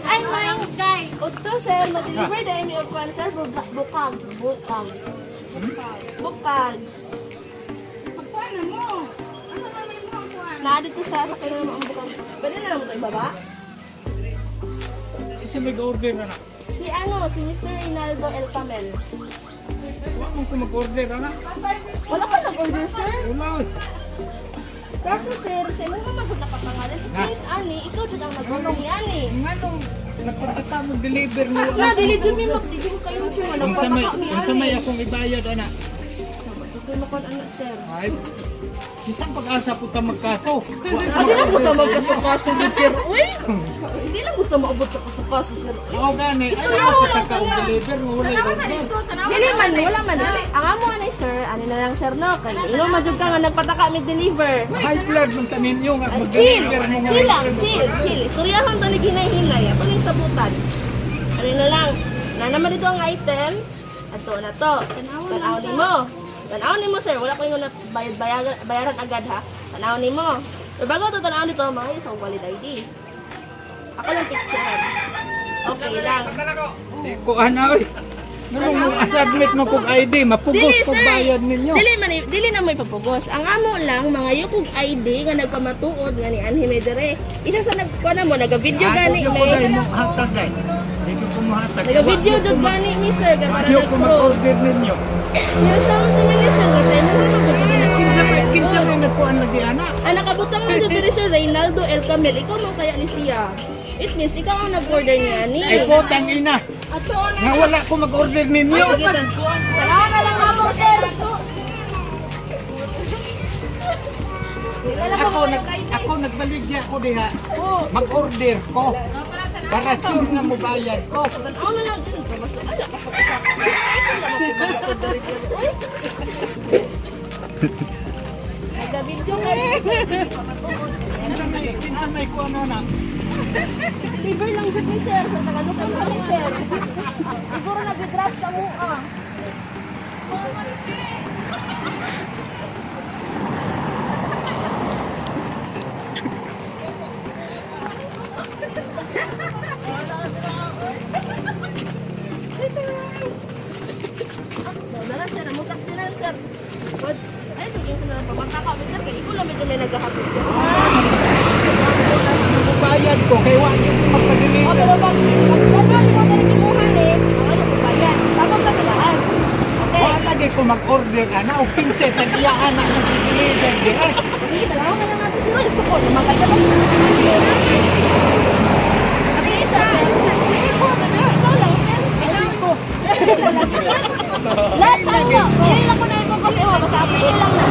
Ay, may guys. Ito, sir. Ma-deliver dahil may upuan, sir. Bukag. Bukag. Bukag. Pagpaano mo? Ano naman mo ang buwan? Naadit ko sa kanya naman ang bukag. Pwede na naman ito ibaba? Isa may order na. Si ano, si Mr. Reynaldo El Camel. Huwag mo ko mag-order na. Wala ka nag-order, sir? Wala. Kaso, sir, sa mga magod na kapangalan. Please, ani, ikaw dyan ang nag-order ni ani. Ano? Nagpagkata mo deliver mo. Na, dili dyan may magsigil kayo siya. Unsa may akong ibayad ana. Ito mo kon anak, sir. Ay. Isang pag-asa po ta magkaso. Hindi lang po ito magkasakaso din, sir. Uy! Hindi lang po ito maabot sa kasakaso, sir. Oo gani. Ay, magpagkata mo deliver mo. Wala order. Dili man, wala man. Ang amo ni sir, ano na lang, sir, no? Kaya ino majud ka nga nagpataka may deliver. High blood man tanin yung Ay, chill! mag-deliver mo. Chill lang, chill, chill. Istoryahan tali hinay-hinay. Ako yung sabutan. Ano na lang. Na naman dito ang item. Ito na to. Tanawin mo. Tanawin mo, sir. Wala ko yung bayaran agad, ha? Tanawin mo. Pero bago ito tanawin dito, mga isang valid ID. Ako lang picture. Okay lang. Ko ana oy. Nung asablit mo kog ID, mapugos kog bayad ninyo. Dili na may papugos. Ang amo lang mga yukog ID nga nagpamatuod nga ni Anhi Medere. Isa sa nagkuana mo naga-video gani may hatag dai. Dito ko mo hatag. naga-video jud gani mi sir ga para Ayaw ko nag-pro. mag-order ninyo. Yung sound to ni sir kasi mo Kinsa may nagkuan lagi ana. ang nakabutang mo jud diri sir Reynaldo El Camel. Ikaw man kaya ni siya. It means ikaw ang nag-order niya ni. Ay putang ina. Nga wala ko mag-order ninyo. Sige na. Salamat na lang ako sir. Ako nagbaligya ko diha. Oh, Mag-order ko. Para sure na mo bayad ko. tanaw na lang din. Basta ala ka Nag-video ka rin. Kinsa may kuan na. Liver lang dito ni sir. Sa tagalukang kami sir. Siguro nag-drop sa mua. Dala sir, namusak din lang sir. What? Ay, bigyan ko na lang pabangka kami sir. Kaya ikaw lang medyo may naghahapit sir. Bayad ko kay wa niyo magpa-deliver. Pero pag ano mo ka nakimuhan eh, ano ko ba yan? Sabang ka tagaan. Okay. Wa lagi ko mag-order ana o 15 tag-iyaan ang nag-deliver di ay. Sige, talaga ka na natin sila. Gusto ko, lumakay ka ba? Okay, isa sir. Sige po, ikaw lang sir. Ikaw ko. Lahat tayo. Hindi lang ko na ito kasi masabi lang na.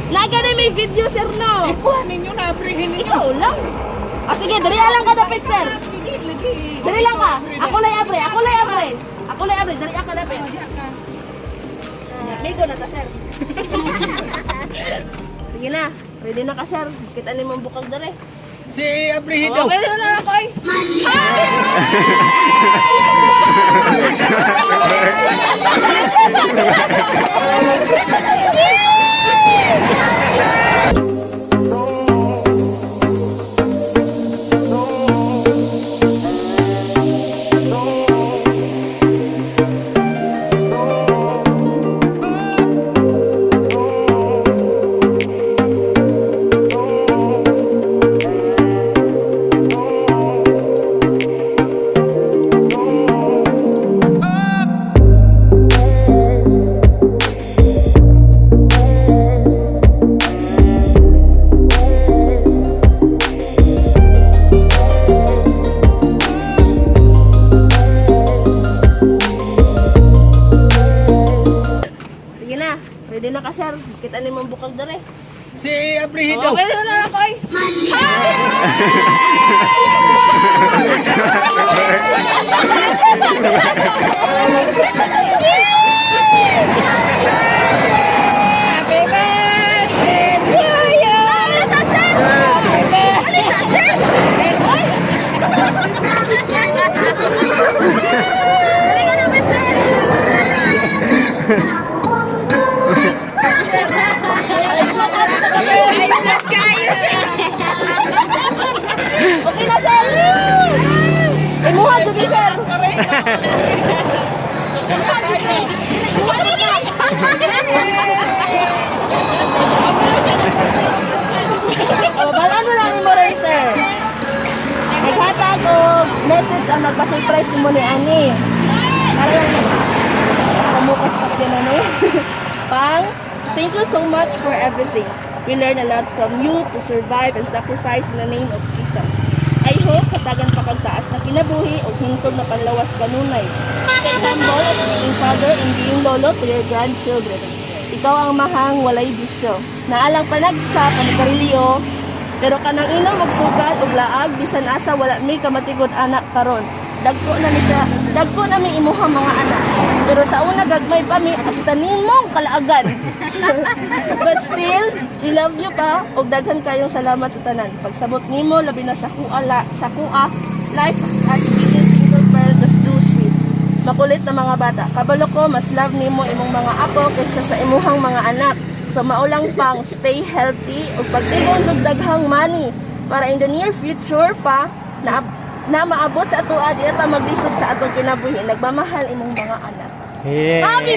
Laga na may video sir no. Ikuha ninyo na abrihin ninyo. Ikaw lang. Ah, sige, dali lang ka dapit, sir. Dali lang ka. Ako lay abre, ako lay abre. Ako lay abre, dali ka dapit. Migo na ta, sir. Sige na, ready na ka, sir. Kita ni mong bukag dali. Si Abrihido. Okay na ako, ay. Ready na ka, sir. Kita ni mong bukag dali. Si Abrihido. Okay na ako, ay. Happy birthday to you. Happy birthday. Dali ka naman, sir. message ang magpa-surprise mo ni Ani. Para lang pamukas sa kinano. Pang, thank you so much for everything. We learn a lot from you to survive and sacrifice in the name of Jesus. I hope katagan pa kagtaas na kinabuhi o hinsog na panlawas kanunay. Stay humble as being father and being lolo to your grandchildren. Ikaw ang mahang walay bisyo. Naalang panagsa panikarilyo, pero kanang ino magsugad og laag bisan asa wala mi kamatigod anak karon. Dagko na mi imuhang mga anak. Pero sa una gagmay pa mi hasta nimong kalaagan. But still, we love you pa ug daghan kayong salamat sa tanan. Pagsabot nimo labi na sa suku-a, life as being single parent is too sweet. Makulit na mga bata. Kabalo ko mas love nimo imong mga apo kaysa sa imuhang mga anak. So maulang pang stay healthy ug pagtigon og daghang money para in the near future pa na maabot sa ato di ata maglisod sa atong kinabuhi. Nagmamahal imong mga anak. Yeah. Happy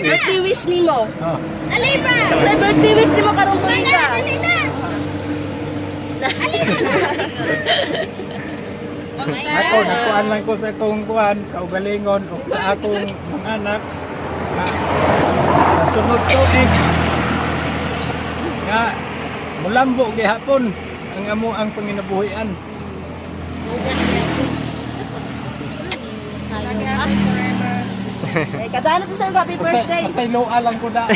birthday wish nimo. Oh. Dali ba? Sa birthday wish nimo karong tuig ka. Dali na. Ako, nakuan lang ko sa akong kuan, kaugalingon, o sa akong mga anak. Sa sunod tuig, nga, mulambo gihapon ang amo ang panginabuhian. Kadaan natin sa happy birthday. Basta iloa lang ko na.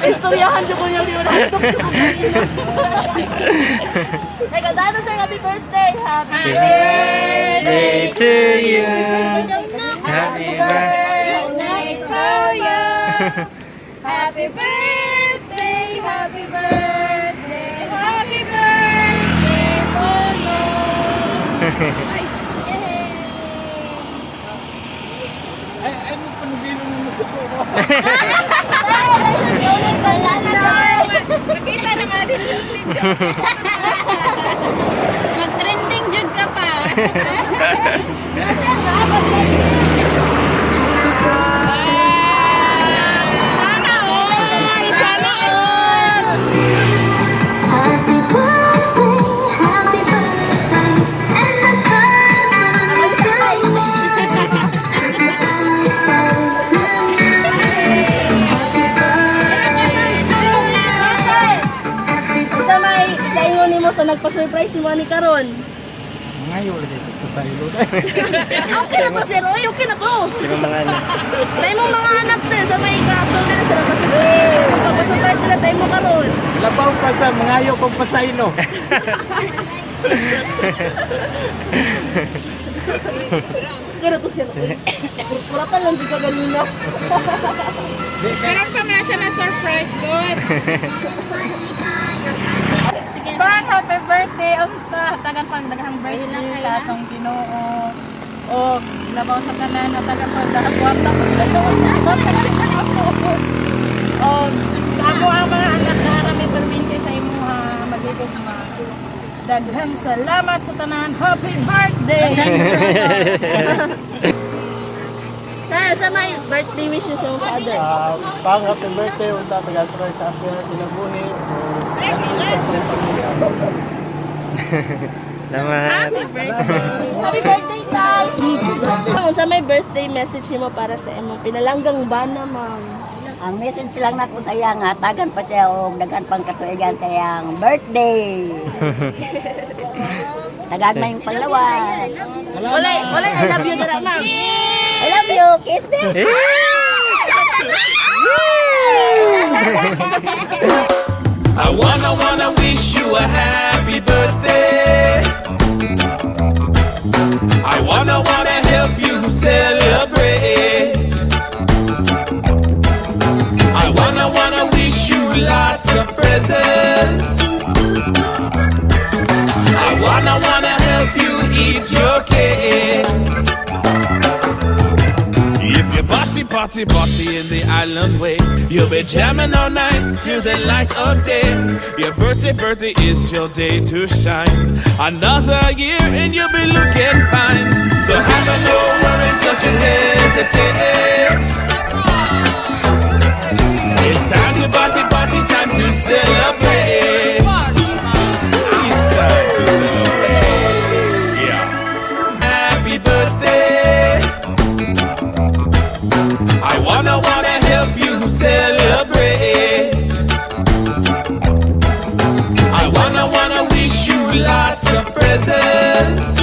Istoryahan ko yung Leonardo. Kadaan natin sa happy birthday. Happy Birthday to you. Happy birthday to you. Happy birthday, happy birthday, happy birthday to you. Ay, mo panugilong mo sa ko. Nakita naman din yung video. Mag-trending jud ka pa. Sana all! Sana all! Happy birthday, happy birthday, and the sun will shine. Sa may kaingon nimo sa nagpa-surprise ni Manny karon. Ngayon ulit ito sa ilo. Okay na to sir, oy, okay na to. Sino mga anak? Sa imong mga anak sir, sa may kaso nila sa nagpa-surprise. Magpa-surprise nila sa imo karon. Labaw pa sa mga ayaw kong pasaylo. Pero to sir, puratan lang di ka ganina. Pero pa na siya na surprise, good. Bang, happy birthday unta. Tagan pang daghang birthday sa atong Ginoo. O labaw sa tanan na tagan pang daghang kwarta o sa amo ang mga anak na rami perminti sa imo magiging mga daghang salamat sa tanan. Happy birthday. Sir, sa may birthday wish niyo sa mga father. Pang happy birthday, unta taga-troy kasi kinabuhi. Salamat. Happy birthday, Tay! Sa may birthday message mo para sa imong pinalanggang bana, ma'am. Ang message lang na ko sa iya nga, tagan pa siya o dagan pang katuigan sa iyang birthday. Tagan na yung panglawas. Walay, I love you dara, ma'am. I love you, kiss them. I wanna wish you a happy birthday. I wanna help you celebrate. I wanna wish you lots of presents. party, party in the island way. You'll be jamming all night till the light of day. Your birthday, birthday is your day to shine. Another year and you'll be looking fine. So have no worries, don't you hesitate. It's time to party, party, time to celebrate. It's time to celebrate. Yeah. Happy birthday. I wanna help you celebrate. I wanna wish you lots of presents.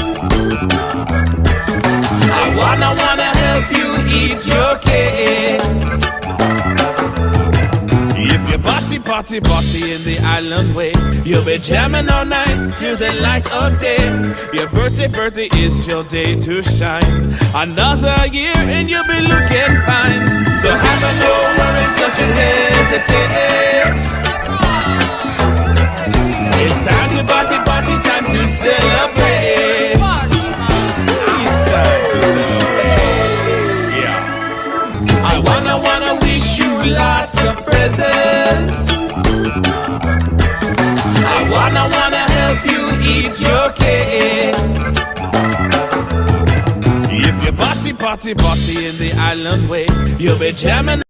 I wanna help you eat your cake. If you party, party, party in the island way, you'll be jamming all night till the light of day. Your birthday, birthday is your day to shine. Another year and you'll be looking fine. So have no worries, don't you hesitate. It's time to party, party, time to celebrate. It's time to celebrate. Yeah. I wanna wish you lots of presents. I wanna help you eat your cake. If you party, party, party in the island way, you'll be jamming.